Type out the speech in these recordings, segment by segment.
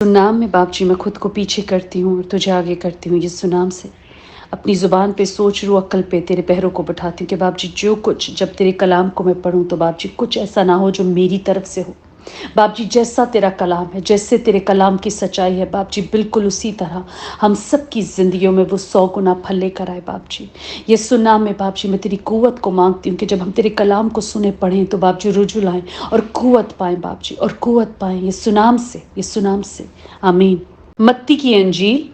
नाम में बाप जी मैं खुद को पीछे करती हूँ और तुझे आगे करती हूँ। यीशु नाम से अपनी ज़ुबान पे सोच रूह अक्ल पे तेरे पैरों को बैठाती हूँ कि बाप जी जो कुछ जब तेरे कलाम को मैं पढ़ूँ तो बाप जी कुछ ऐसा ना हो जो मेरी तरफ से हो। बाप जी जैसा तेरा कलाम है, जैसे तेरे कलाम की सच्चाई है बाप जी, बिल्कुल उसी तरह हम सब की ज़िंदगियों में वो 100 गुना फल लेकर आए बाप जी। यीशु नाम में बाप जी मैं तेरी कुव्वत को मांगती हूँ कि जब हम तेरे कलाम को सुने पढ़ें तो बाप जी रुजू लाएं और कुव्वत पाएँ बाप जी, और कुव्वत पाएँ यीशु नाम से आमीन। मत्ती की अंजील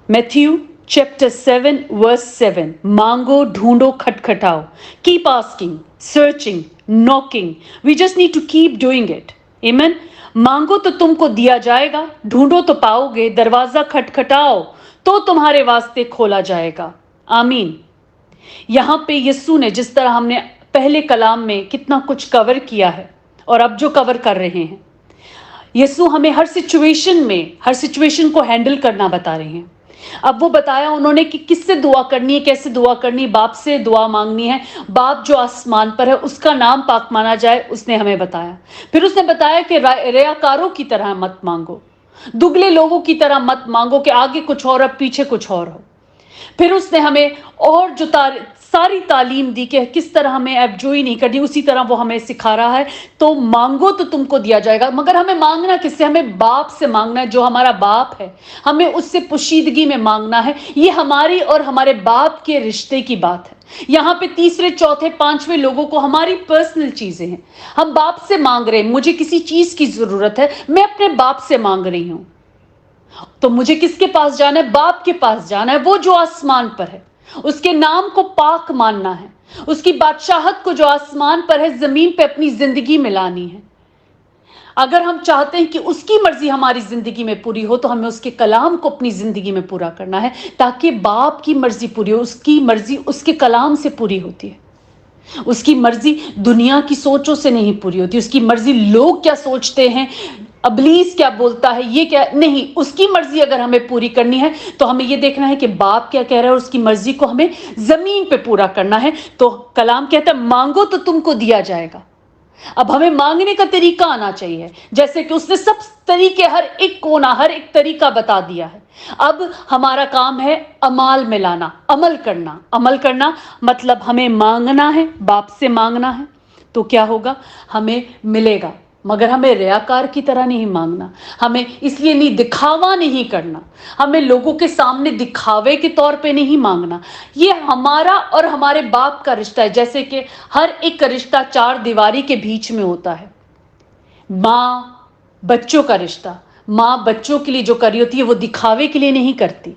मैथ्यू चैप्टर 7 वर्स 7, मांगो ढूंढो खटखटाओ, keep asking searching knocking, we just need to keep doing it. आमीन। मांगो तो तुमको दिया जाएगा, ढूंढो तो पाओगे, दरवाजा खटखटाओ तो तुम्हारे वास्ते खोला जाएगा। आमीन। यहाँ पे यीशु ने जिस तरह हमने पहले कलाम में कितना कुछ कवर किया है और अब जो कवर कर रहे हैं, यीशु हमें हर सिचुएशन को हैंडल करना बता रहे हैं। अब वो बताया उन्होंने कि किससे दुआ करनी है, कैसे दुआ करनी है, बाप से दुआ मांगनी है। बाप जो आसमान पर है उसका नाम पाक माना जाए, उसने हमें बताया। फिर उसने बताया कि रियाकारों की तरह मत मांगो, दुगले लोगों की तरह मत मांगो कि आगे कुछ और अब पीछे कुछ और हो। फिर उसने हमें और जो सारी तालीम दी कि किस तरह हमें एबजोई नहीं करनी, उसी तरह वो हमें सिखा रहा है। तो मांगो तो तुमको दिया जाएगा, मगर हमें मांगना किससे? हमें बाप से मांगना है, जो हमारा बाप है। हमें उससे पोशीदगी में मांगना है। ये हमारी और हमारे बाप के रिश्ते की बात है। यहाँ पे तीसरे चौथे पांचवें लोगों को हमारी पर्सनल चीजें हैं, हम बाप से मांग रहे हैं। मुझे किसी चीज की जरूरत है, मैं अपने बाप से मांग रही हूं, तो मुझे किसके पास जाना है? बाप के पास जाना है, वो जो आसमान पर है। उसके नाम को पाक मानना है, उसकी बादशाहत को जो आसमान पर है जमीन पे अपनी जिंदगी में लानी है। अगर हम चाहते हैं कि उसकी मर्जी हमारी जिंदगी में पूरी हो तो हमें उसके कलाम को अपनी जिंदगी में पूरा करना है, ताकि बाप की मर्जी पूरी हो। उसकी मर्जी उसके कलाम से पूरी होती है। उसकी मर्जी दुनिया की सोचों से नहीं पूरी होती। उसकी मर्जी लोग क्या सोचते हैं, अबलीस क्या बोलता है, ये क्या नहीं। उसकी मर्जी अगर हमें पूरी करनी है तो हमें ये देखना है कि बाप क्या कह रहा है और उसकी मर्जी को हमें जमीन पे पूरा करना है। तो कलाम कहता है मांगो तो तुमको दिया जाएगा। अब हमें मांगने का तरीका आना चाहिए, जैसे कि उसने सब तरीके, हर एक कोना, हर एक तरीका बता दिया है। अब हमारा काम है अमाल में लाना, अमल करना। अमल करना मतलब हमें मांगना है, बाप से मांगना है। तो क्या होगा? हमें मिलेगा, मगर हमें रियाकार की तरह नहीं मांगना। हमें इसलिए नहीं, दिखावा नहीं करना। हमें लोगों के सामने दिखावे के तौर पे नहीं मांगना। ये हमारा और हमारे बाप का रिश्ता है, जैसे कि हर एक रिश्ता चार दीवारी के बीच में होता है। माँ बच्चों का रिश्ता, माँ बच्चों के लिए जो करी होती है वो दिखावे के लिए नहीं करती,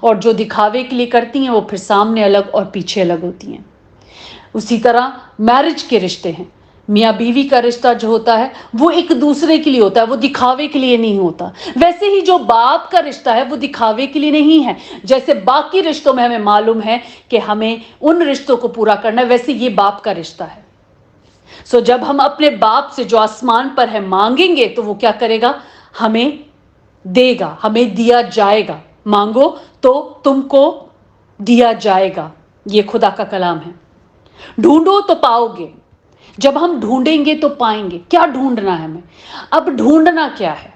और जो दिखावे के लिए करती हैं वो फिर सामने अलग और पीछे अलग होती हैं। उसी तरह मैरिज के रिश्ते हैं, मियाँ बीवी का रिश्ता जो होता है वो एक दूसरे के लिए होता है, वो दिखावे के लिए नहीं होता। वैसे ही जो बाप का रिश्ता है वो दिखावे के लिए नहीं है। जैसे बाकी रिश्तों में हमें मालूम है कि हमें उन रिश्तों को पूरा करना है, वैसे ये बाप का रिश्ता है। सो जब हम अपने बाप से जो आसमान पर है मांगेंगे तो वो क्या करेगा? हमें देगा, हमें दिया जाएगा। मांगो तो तुमको दिया जाएगा, ये खुदा का कलाम है। ढूंढो तो पाओगे, जब हम ढूंढेंगे तो पाएंगे। क्या ढूंढना है हमें? अब ढूंढना क्या है?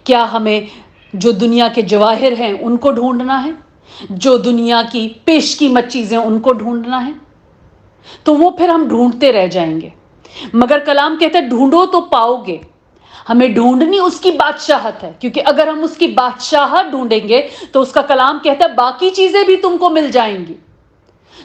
क्या हमें जो दुनिया के जवाहिर हैं उनको ढूंढना है? जो दुनिया की पेशकीमत चीजें उनको ढूंढना है? तो वो फिर हम ढूंढते रह जाएंगे। मगर कलाम कहता है ढूंढो तो पाओगे। हमें ढूंढनी उसकी बादशाहत है, क्योंकि अगर हम उसकी बादशाहत ढूंढेंगे तो उसका कलाम कहता है बाकी चीजें भी तुमको मिल जाएंगी।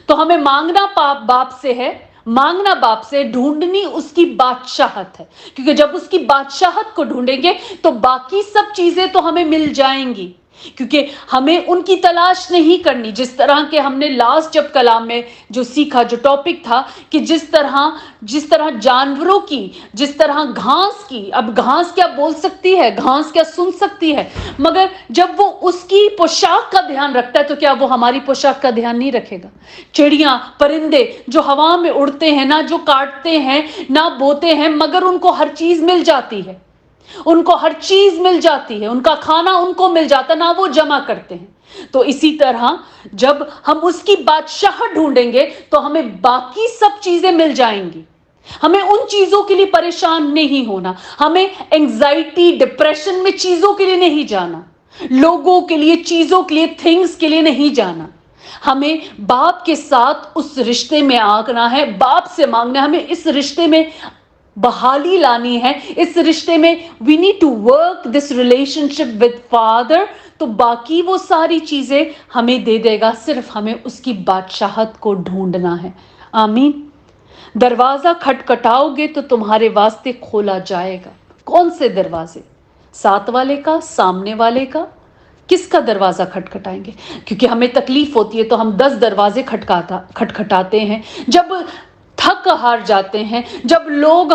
तो हमें मांगना बाप से है, मांगना बाप से, ढूंढनी उसकी बादशाहत है। क्योंकि जब उसकी बादशाहत को ढूंढेंगे तो बाकी सब चीजें तो हमें मिल जाएंगी, क्योंकि हमें उनकी तलाश नहीं करनी। जिस तरह के हमने लास्ट जब कलाम में जो सीखा, जो टॉपिक था कि जिस तरह जानवरों की, जिस तरह घास की, अब घास क्या बोल सकती है, घास क्या सुन सकती है, मगर जब वो उसकी पोशाक का ध्यान रखता है तो क्या वो हमारी पोशाक का ध्यान नहीं रखेगा? चिड़ियां, परिंदे जो हवा में उड़ते हैं, ना जो काटते हैं ना बोते हैं, मगर उनको हर चीज मिल जाती है, उनको हर चीज मिल जाती है, उनका खाना उनको मिल जाता, ना वो जमा करते हैं। तो इसी तरह जब हम उसकी बादशाह ढूंढेंगे तो हमें बाकी सब चीजें मिल जाएंगी। हमें उन चीजों के लिए परेशान नहीं होना, हमें एंजाइटी डिप्रेशन में चीजों के लिए नहीं जाना, लोगों के लिए, चीजों के लिए, थिंग्स के लिए नहीं जाना। हमें बाप के साथ उस रिश्ते में आना है, बाप से मांगना है, हमें इस रिश्ते में बहाली लानी है, इस रिश्ते में we need to work this relationship with father. तो बाकी वो सारी चीजें हमें दे देगा, सिर्फ हमें उसकी बादशाहत को ढूंढना है। आमीन। दरवाजा खटखटाओगे तो तुम्हारे वास्ते खोला जाएगा। कौन से दरवाजे? साथ वाले का, सामने वाले का? किसका दरवाजा खटखटाएंगे? क्योंकि हमें तकलीफ होती है तो हम 10 दरवाजे खटखटाते हैं। जब थक हार जाते हैं, जब लोग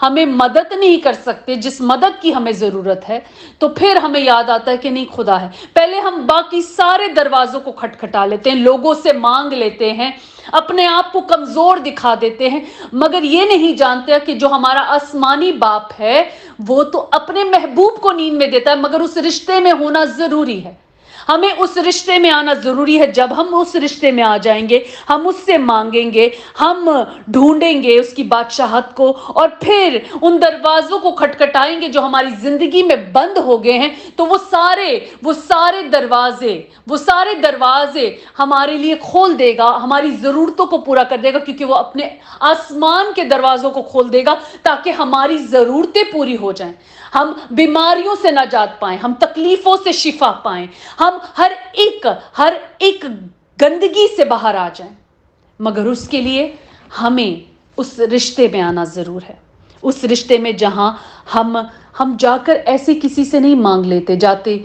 हमें मदद नहीं कर सकते जिस मदद की हमें जरूरत है, तो फिर हमें याद आता है कि नहीं, खुदा है। पहले हम बाकी सारे दरवाजों को खटखटा लेते हैं, लोगों से मांग लेते हैं, अपने आप को कमजोर दिखा देते हैं, मगर ये नहीं जानते कि जो हमारा आसमानी बाप है वो तो अपने महबूब को नींद में देता है, मगर उस रिश्ते में होना जरूरी है। हमें उस रिश्ते में आना जरूरी है। जब हम उस रिश्ते में आ जाएंगे, हम उससे मांगेंगे, हम ढूंढेंगे उसकी बादशाहत को, और फिर उन दरवाजों को खटखटाएंगे जो हमारी जिंदगी में बंद हो गए हैं, तो वो सारे दरवाजे हमारे लिए खोल देगा, हमारी जरूरतों को पूरा कर देगा, क्योंकि वो अपने आसमान के दरवाजों को खोल देगा ताकि हमारी जरूरतें पूरी हो जाएं, हम बीमारियों से नजात पाएं, हम तकलीफों से शिफा पाएं, हम हर एक गंदगी से बाहर आ जाएं। मगर उसके लिए हमें उस रिश्ते में आना जरूर है, उस रिश्ते में जहां हम जाकर ऐसे किसी से नहीं मांग लेते जाते,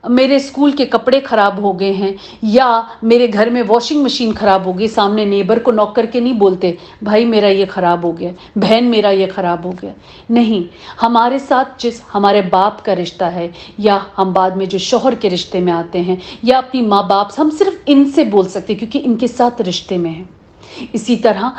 मेरे स्कूल के कपड़े खराब हो गए हैं, या मेरे घर में वॉशिंग मशीन खराब हो गई, सामने नेबर को नॉक करके नहीं बोलते भाई मेरा ये खराब हो गया, बहन मेरा ये खराब हो गया। नहीं, हमारे साथ जिस हमारे बाप का रिश्ता है, या हम बाद में जो शौहर के रिश्ते में आते हैं, या अपनी माँ बाप, हम सिर्फ इनसे बोल सकते हैं क्योंकि इनके साथ रिश्ते में हैं। इसी तरह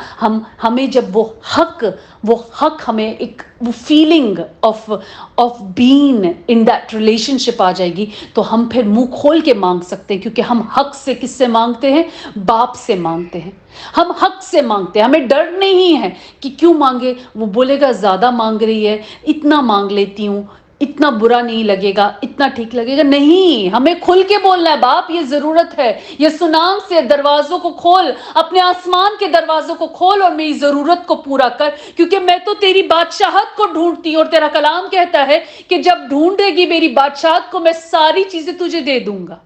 हमें जब वो हक हमें एक वो feeling of being in that relationship आ जाएगी, तो हम फिर मुंह खोल के मांग सकते हैं, क्योंकि हम हक से किससे मांगते हैं? बाप से मांगते हैं। हम हक से मांगते हैं, हमें डर नहीं है कि क्यों मांगे, वो बोलेगा ज्यादा मांग रही है, इतना मांग लेती हूं, इतना बुरा नहीं लगेगा, इतना ठीक लगेगा। नहीं, हमें खुल के बोलना है, बाप ये जरूरत है, ये सुनाम से दरवाजों को खोल, अपने आसमान के दरवाजों को खोल और मेरी जरूरत को पूरा कर, क्योंकि मैं तो तेरी बादशाहत को ढूंढती हूं, और तेरा कलाम कहता है कि जब ढूंढेगी मेरी बादशाहत को, मैं सारी चीजें तुझे दे दूंगा।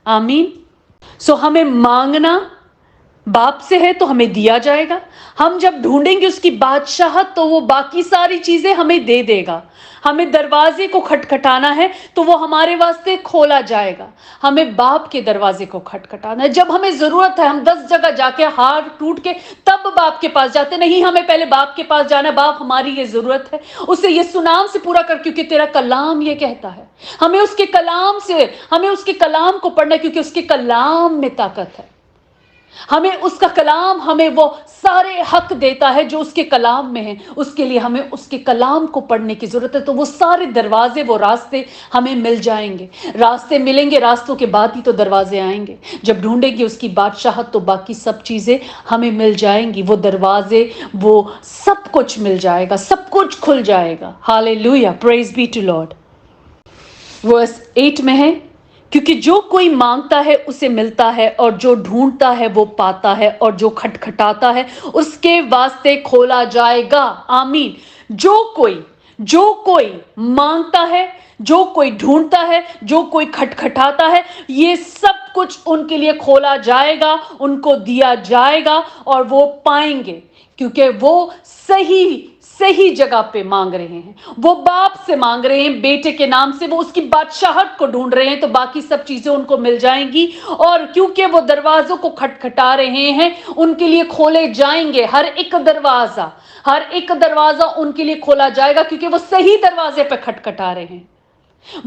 आमीन। सो हमें मांगना बाप से है तो हमें दिया जाएगा, हम जब ढूंढेंगे उसकी बादशाहत तो वो बाकी सारी चीजें हमें दे देगा। हमें दरवाजे को खटखटाना है तो वो हमारे वास्ते खोला जाएगा। हमें बाप के दरवाजे को खटखटाना है। जब हमें जरूरत है, हम 10 जगह जाके हार टूट के तब बाप के पास जाते नहीं, हमें पहले बाप के पास जाना। बाप हमारी ये जरूरत है, उसे ये सुनाम से पूरा कर, क्योंकि तेरा कलाम ये कहता है। हमें उसके कलाम को पढ़ना है, क्योंकि उसके कलाम में ताकत है। हमें उसका कलाम, हमें वो सारे हक देता है जो उसके कलाम में है। उसके लिए हमें उसके कलाम को पढ़ने की जरूरत है, तो वो सारे दरवाजे, वो रास्ते हमें मिल जाएंगे। रास्ते मिलेंगे, रास्तों के बाद ही तो दरवाजे आएंगे। जब ढूंढेंगे उसकी बादशाहत तो बाकी सब चीजें हमें मिल जाएंगी। वो दरवाजे, वो सब कुछ मिल जाएगा, सब कुछ खुल जाएगा। Hallelujah, praise be to Lord. Verse 8 में है, क्योंकि जो कोई मांगता है उसे मिलता है, और जो ढूंढता है वो पाता है, और जो खटखटाता है उसके वास्ते खोला जाएगा। आमीन। जो कोई मांगता है, जो कोई ढूंढता है, जो कोई खटखटाता है, ये सब कुछ उनके लिए खोला जाएगा, उनको दिया जाएगा, और वो पाएंगे, क्योंकि वो सही जगह पे मांग रहे हैं। वो बाप से मांग रहे हैं, बेटे के नाम से वो उसकी बादशाहत को ढूंढ रहे हैं, तो बाकी सब चीजें उनको मिल जाएंगी। और क्योंकि वो दरवाजों को खटखटा रहे हैं, उनके लिए खोले जाएंगे। हर एक दरवाजा उनके लिए खोला जाएगा, क्योंकि वो सही दरवाजे पे खटखटा रहे हैं।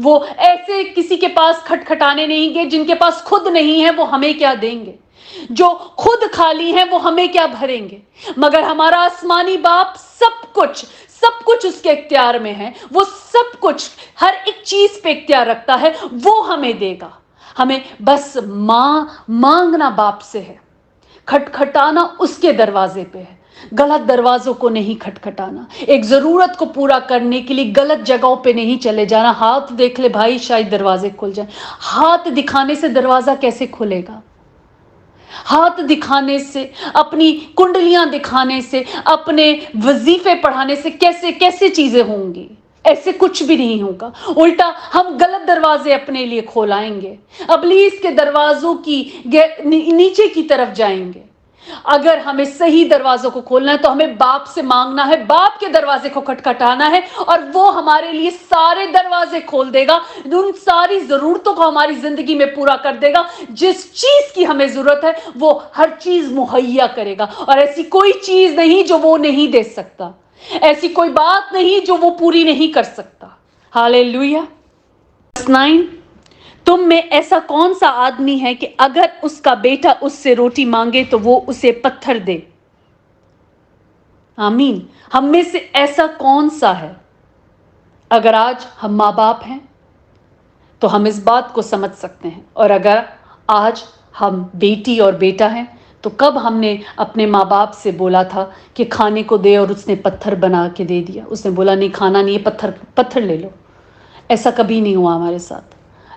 वो ऐसे किसी के पास खटखटाने नहीं गए जिनके पास खुद नहीं है, वो हमें क्या देंगे? जो खुद खाली हैं वो हमें क्या भरेंगे? मगर हमारा आसमानी बाप सब कुछ उसके इख्तियार में है। वो सब कुछ, हर एक चीज पे इख्तियार रखता है, वो हमें देगा। हमें बस मांगना बाप से है, खटखटाना उसके दरवाजे पे है। गलत दरवाजों को नहीं खटखटाना, एक जरूरत को पूरा करने के लिए गलत जगहों पे नहीं चले जाना। हाथ देख ले भाई, शायद दरवाजे खुल जाए। हाथ दिखाने से दरवाजा कैसे खुलेगा? हाथ दिखाने से, अपनी कुंडलियां दिखाने से, अपने वजीफे पढ़ाने से कैसे कैसे चीजें होंगी? ऐसे कुछ भी नहीं होगा। उल्टा हम गलत दरवाजे अपने लिए खोलाएंगे, इब्लीस के दरवाजों की नीचे की तरफ जाएंगे। अगर हमें सही दरवाजों को खोलना है तो हमें बाप से मांगना है, बाप के दरवाजे को खटखटाना है, और वो हमारे लिए सारे दरवाजे खोल देगा, उन सारी जरूरतों को हमारी जिंदगी में पूरा कर देगा। जिस चीज की हमें जरूरत है वो हर चीज मुहैया करेगा, और ऐसी कोई चीज नहीं जो वो नहीं दे सकता, ऐसी कोई बात नहीं जो वो पूरी नहीं कर सकता। हालेलुया। 9, तुम में ऐसा कौन सा आदमी है कि अगर उसका बेटा उससे रोटी मांगे तो वो उसे पत्थर दे? आमीन। हम में से ऐसा कौन सा है? अगर आज हम माँ बाप हैं तो हम इस बात को समझ सकते हैं, और अगर आज हम बेटी और बेटा हैं तो कब हमने अपने माँ बाप से बोला था कि खाने को दे और उसने पत्थर बना के दे दिया? उसने बोला नहीं खाना नहीं है, पत्थर ले लो। ऐसा कभी नहीं हुआ हमारे साथ,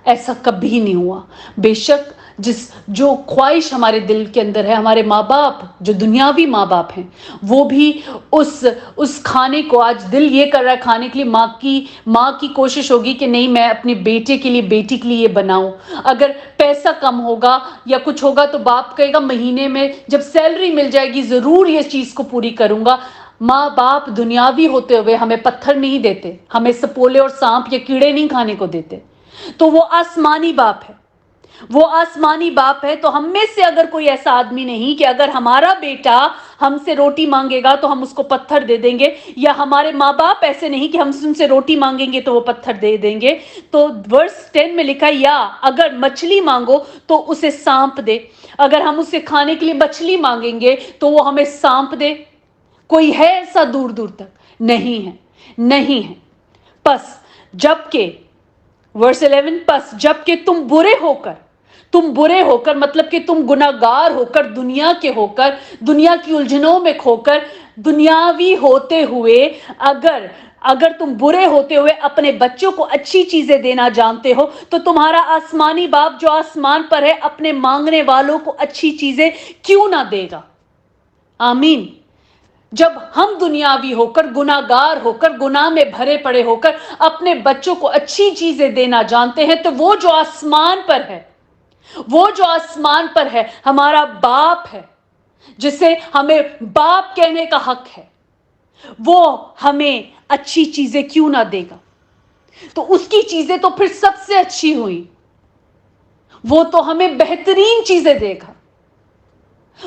ऐसा कभी नहीं हुआ। बेशक जो ख्वाहिश हमारे दिल के अंदर है, हमारे माँ बाप जो दुनियावी माँ बाप हैं वो भी उस खाने को आज दिल ये कर रहा है खाने के लिए, माँ की कोशिश होगी कि नहीं मैं अपने बेटे के लिए बेटी के लिए ये बनाऊं। अगर पैसा कम होगा या कुछ होगा तो बाप कहेगा महीने में जब सैलरी मिल जाएगी जरूर ये चीज को पूरी करूंगा। माँ बाप दुनियावी होते हुए हमें पत्थर नहीं देते, हमें सपोले और सांप या कीड़े नहीं खाने को देते। तो वो आसमानी बाप है, वो आसमानी बाप है। तो हम में से अगर कोई ऐसा आदमी नहीं कि अगर हमारा बेटा हमसे रोटी मांगेगा तो हम उसको पत्थर दे देंगे, या हमारे माँ बाप ऐसे नहीं कि हम उनसे रोटी मांगेंगे तो वो पत्थर दे देंगे। तो वर्स 10 में लिखा है, या अगर मछली मांगो तो उसे सांप दे। अगर हम उसे खाने के लिए मछली मांगेंगे तो वो हमें सांप दे। कोई है ऐसा दूर दूर तक? नहीं है, नहीं है। बस जबकि वर्स 11, बस जबकि तुम बुरे होकर मतलब कि तुम गुनाहगार होकर, दुनिया के होकर, दुनिया की उलझनों में खोकर, दुनियावी होते हुए, अगर तुम बुरे होते हुए अपने बच्चों को अच्छी चीजें देना जानते हो तो तुम्हारा आसमानी बाप जो आसमान पर है अपने मांगने वालों को अच्छी चीजें क्यों ना देगा? आमीन। जब हम दुनियावी होकर, गुनाहगार होकर, गुनाह में भरे पड़े होकर अपने बच्चों को अच्छी चीजें देना जानते हैं तो वो जो आसमान पर है हमारा बाप है, जिसे हमें बाप कहने का हक है, वो हमें अच्छी चीजें क्यों ना देगा? तो उसकी चीजें तो फिर सबसे अच्छी हुई, वो तो हमें बेहतरीन चीजें देगा।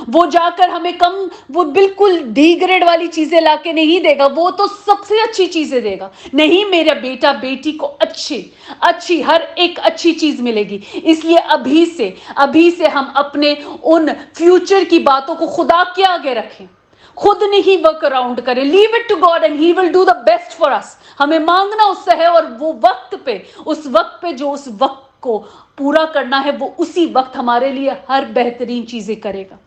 वो जाकर हमें वो बिल्कुल डी ग्रेड वाली चीजें लाके नहीं देगा, वो तो सबसे अच्छी चीजें देगा। नहीं, मेरा बेटा बेटी को अच्छी हर एक अच्छी चीज मिलेगी। इसलिए अभी से हम अपने उन फ्यूचर की बातों को खुदा के आगे रखें, खुद नहीं वर्क अराउंड करें। Leave it to God and he will do the best for us. हमें मांगना उससे है, और वो उस वक्त पे जो उस वक्त को पूरा करना है वो उसी वक्त हमारे लिए हर बेहतरीन चीजें करेगा।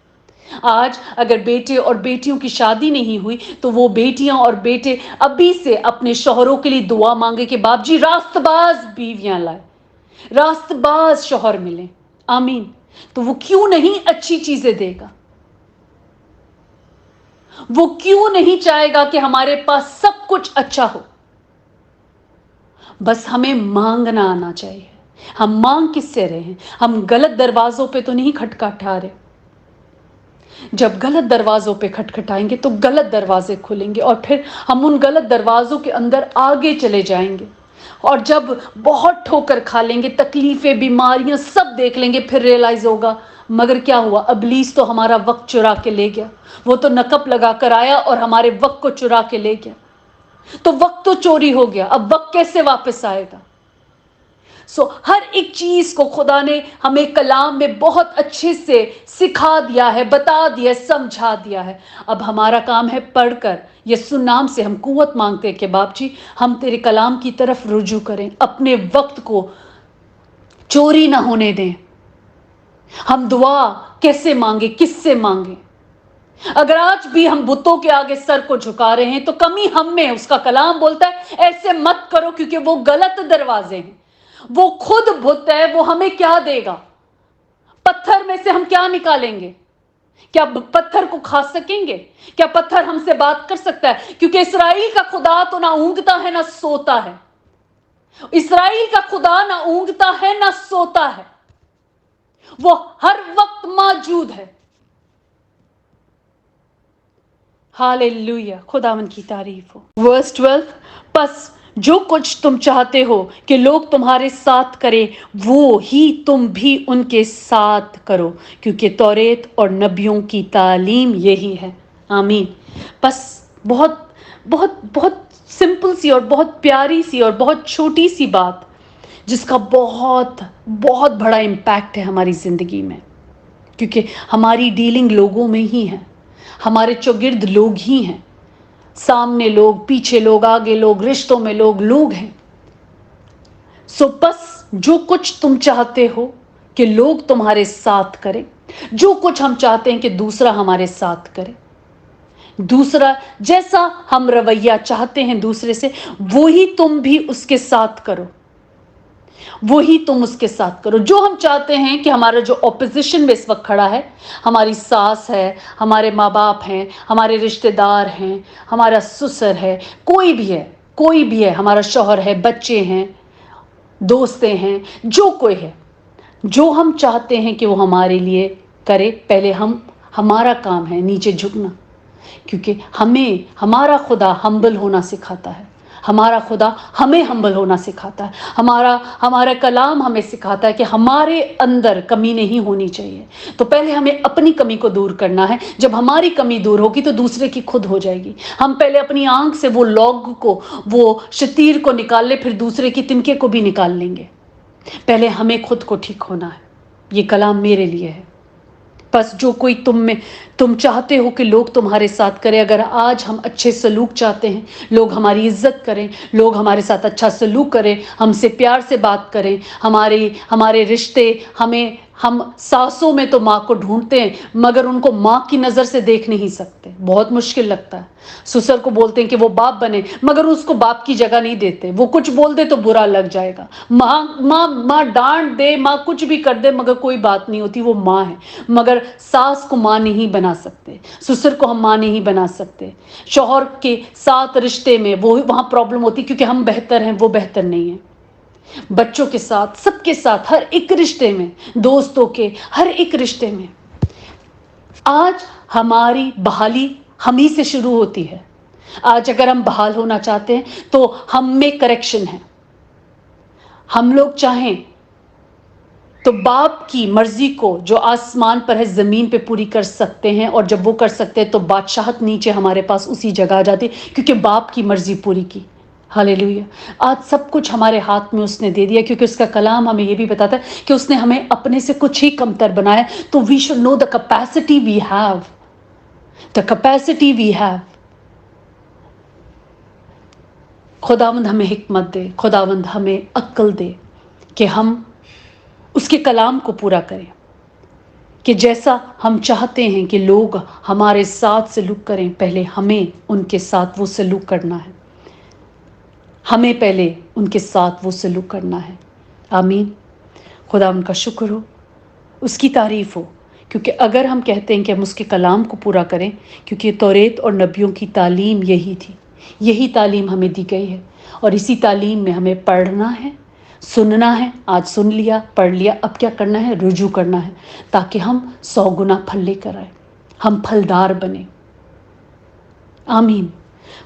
आज अगर बेटे और बेटियों की शादी नहीं हुई तो वो बेटियां और बेटे अभी से अपने शौहरों के लिए दुआ मांगे कि बाप जी रास्तबाज बीवियां लाए, रास्तबाज शौहर मिले। आमीन। तो वो क्यों नहीं अच्छी चीजें देगा? वो क्यों नहीं चाहेगा कि हमारे पास सब कुछ अच्छा हो? बस हमें मांगना आना चाहिए। हम मांग किससे रहे हैं? हम गलत दरवाजों पे तो नहीं खटखटा रहे। जब गलत दरवाजों पे खटखटाएंगे तो गलत दरवाजे खुलेंगे, और फिर हम उन गलत दरवाजों के अंदर आगे चले जाएंगे, और जब बहुत ठोकर खा लेंगे, तकलीफें, बीमारियां सब देख लेंगे, फिर रियलाइज होगा मगर क्या हुआ, इब्लीस तो हमारा वक्त चुरा के ले गया। वो तो नकब लगा कर आया और हमारे वक्त को चुरा के ले गया। तो वक्त तो चोरी हो गया, अब वक्त कैसे वापस आएगा? हर एक चीज को खुदा ने हमें कलाम में बहुत अच्छे से सिखा दिया है, बता दिया है, समझा दिया है। अब हमारा काम है पढ़कर यीशु नाम से हम कुव्वत मांगते हैं कि बाप जी हम तेरे कलाम की तरफ रुजू करें, अपने वक्त को चोरी ना होने दें। हम दुआ कैसे मांगे, किससे मांगे? अगर आज भी हम बुतों के आगे सर को झुका रहे हैं तो कमी हम में। उसका कलाम बोलता है ऐसे मत करो, क्योंकि वो गलत दरवाजे हैं। वो खुद बुत है, वो हमें क्या देगा? पत्थर में से हम क्या निकालेंगे? क्या पत्थर को खा सकेंगे? क्या पत्थर हमसे बात कर सकता है? क्योंकि इस्राएल का खुदा तो ना ऊँगता है ना सोता है। इस्राएल का खुदा ना ऊँगता है ना सोता है, वो हर वक्त मौजूद है। हालेलुया, खुदावन की तारीफ हो। वर्स 12, बस जो कुछ तुम चाहते हो कि लोग तुम्हारे साथ करें, वो ही तुम भी उनके साथ करो, क्योंकि तौरेत और नबियों की तालीम यही है। आमीन। बस बहुत बहुत बहुत सिंपल सी और बहुत प्यारी सी और बहुत छोटी सी बात, जिसका बहुत बहुत बड़ा इम्पैक्ट है हमारी जिंदगी में, क्योंकि हमारी डीलिंग लोगों में ही है। हमारे चौगिर्द लोग ही हैं, सामने लोग, पीछे लोग, आगे लोग, रिश्तों में लोग हैं। सो बस जो कुछ तुम चाहते हो कि लोग तुम्हारे साथ करें, जो कुछ हम चाहते हैं कि दूसरा हमारे साथ करे, दूसरा जैसा हम रवैया चाहते हैं दूसरे से, वो ही तुम भी उसके साथ करो, वही तुम उसके साथ करो। जो हम चाहते हैं कि हमारा जो ऑपोजिशन में इस वक्त खड़ा है, हमारी सास है, हमारे माँ बाप हैं, हमारे रिश्तेदार हैं, हमारा ससुर है, कोई भी है, हमारा शौहर है, बच्चे हैं, दोस्तें हैं, जो कोई है, जो हम चाहते हैं कि वो हमारे लिए करे, पहले हमारा काम है नीचे झुकना, क्योंकि हमें हमारा खुदा हम्बल होना सिखाता है। हमारा खुदा हमें हम्बल होना सिखाता है। हमारा कलाम हमें सिखाता है कि हमारे अंदर कमी नहीं होनी चाहिए। तो पहले हमें अपनी कमी को दूर करना है। जब हमारी कमी दूर होगी तो दूसरे की खुद हो जाएगी। हम पहले अपनी आंख से वो लौग को, वो शतीर को निकाल ले, फिर दूसरे की तिनके को भी निकाल लेंगे। पहले हमें खुद को ठीक होना है। ये कलाम मेरे लिए है। बस जो कोई तुम चाहते हो कि लोग तुम्हारे साथ करें, अगर आज हम अच्छे सलूक चाहते हैं, लोग हमारी इज्जत करें, लोग हमारे साथ अच्छा सलूक करें, हमसे प्यार से बात करें, हमारे रिश्ते, हम सासों में तो माँ को ढूंढते हैं, मगर उनको माँ की नज़र से देख नहीं सकते। बहुत मुश्किल लगता है। ससुर को बोलते हैं कि वो बाप बने, मगर उसको बाप की जगह नहीं देते। वो कुछ बोल दे तो बुरा लग जाएगा। माँ डांट दे, माँ कुछ भी कर दे, मगर कोई बात नहीं होती, वो माँ है। मगर सास को माँ नहीं बना सकते, ससुर को हम माँ नहीं बना सकते। शौहर के साथ रिश्ते में वहाँ प्रॉब्लम होती, क्योंकि हम बेहतर हैं, वो बेहतर नहीं है। बच्चों के साथ, सबके साथ, हर एक रिश्ते में, दोस्तों के हर एक रिश्ते में। आज हमारी बहाली हम ही से शुरू होती है। आज अगर हम बहाल होना चाहते हैं तो हम में करेक्शन है। हम लोग चाहें तो बाप की मर्जी को जो आसमान पर है जमीन पे पूरी कर सकते हैं, और जब वो कर सकते हैं तो बादशाहत नीचे हमारे पास उसी जगह आ जाती, क्योंकि बाप की मर्जी पूरी की। हालेलुया। आज सब कुछ हमारे हाथ में उसने दे दिया, क्योंकि उसका कलाम हमें ये भी बताता है कि उसने हमें अपने से कुछ ही कमतर बनाया। तो we should know the capacity we have, the capacity we have. खुदावंद हमें हिकमत दे, खुदावंद हमें अक्ल दे कि हम उसके कलाम को पूरा करें, कि जैसा हम चाहते हैं कि लोग हमारे साथ सलूक करें, पहले हमें उनके साथ वो सलूक करना है। हमें पहले उनके साथ वो सलूक करना है। आमीन। खुदा उनका शुक्र हो, उसकी तारीफ हो, क्योंकि अगर हम कहते हैं कि हम उसके कलाम को पूरा करें, क्योंकि तौरेत और नबियों की तालीम यही थी, यही तालीम हमें दी गई है, और इसी तालीम में हमें पढ़ना है, सुनना है। आज सुन लिया, पढ़ लिया, अब क्या करना है? रुजू करना है, ताकि हम 100 गुना फल लेकर आए, हम फलदार बने। आमीन।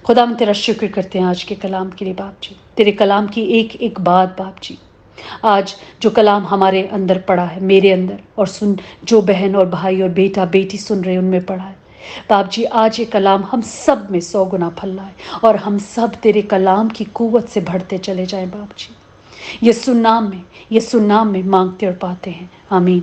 खुदा हम तेरा शुक्र करते हैं आज के कलाम के लिए बाप जी, तेरे कलाम की एक एक बात बाप जी, आज जो कलाम हमारे अंदर पड़ा है, मेरे अंदर, और सुन जो बहन और भाई और बेटा बेटी सुन रहे हैं उनमें पड़ा है बाप जी, आज ये कलाम हम सब में 100 गुना फल लाए, और हम सब तेरे कलाम की कुव्वत से बढ़ते चले जाएं बाप जी। ये सुन्नाम में मांगते और पाते हैं। आमीन।